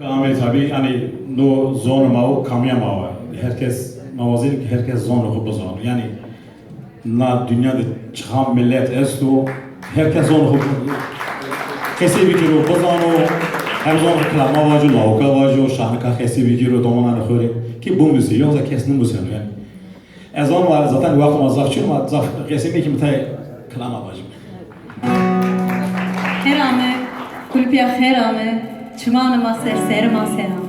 Ahmet tabii yani no zor mao kamya mao. Herkes mavazil herkes zor hub zor. Yani na dünyada çıkan millet esto herkes zor hub. Kesi bir kilo bazano hem zor klama vaju lauka vaju şahka kesi bir kilo domana khori ki bu müziği yoksa kesin bu sene yani. Ezan var zaten vakit mazaf çünkü mazaf kesi bir kimte klama vaju. Herame kulpiya herame çmanıma serserma selam.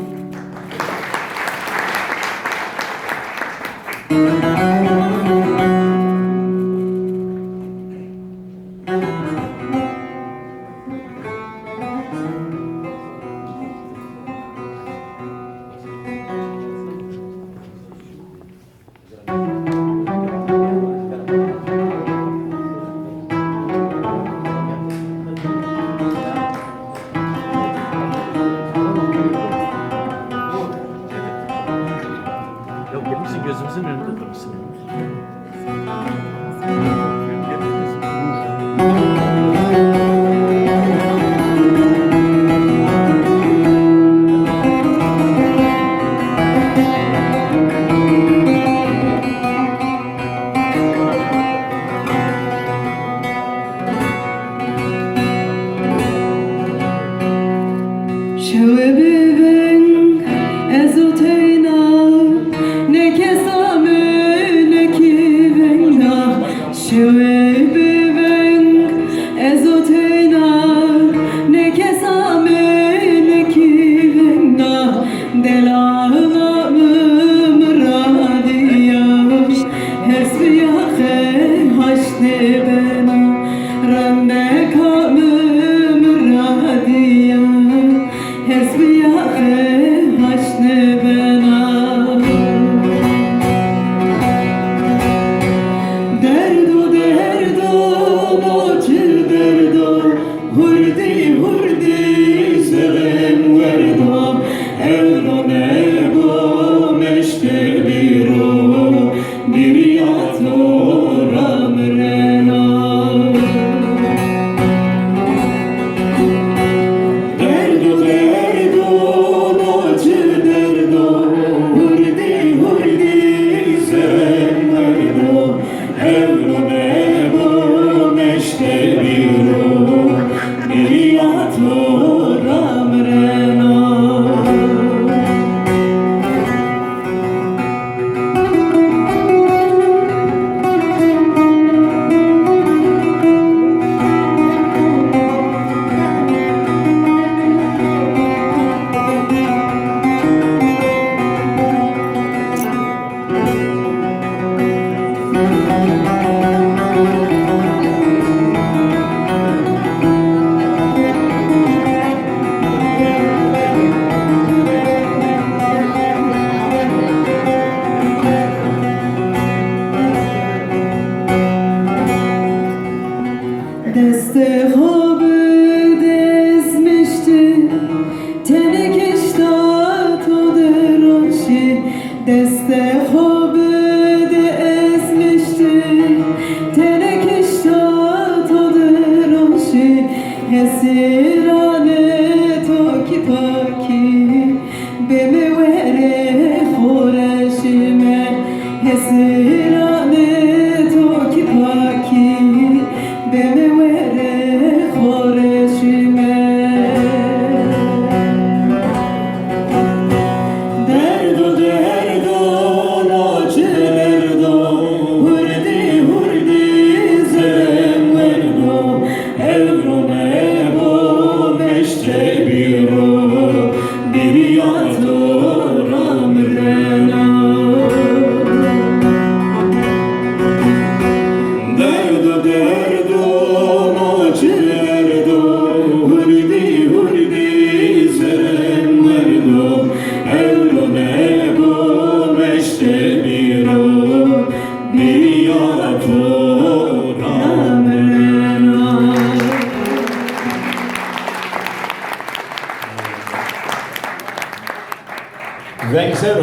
Yok hepsi gözümüzün önünde dursun.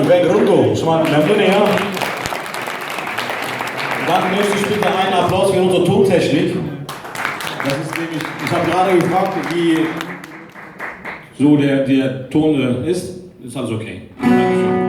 Weg Rundo, zwaar memnun ya. Dann möchte ich bitte einen Applaus für unsere Tontechnik. Das ist nämlich, ich habe gerade gefragt, wie so der Ton ist alles okay. Dankeschön.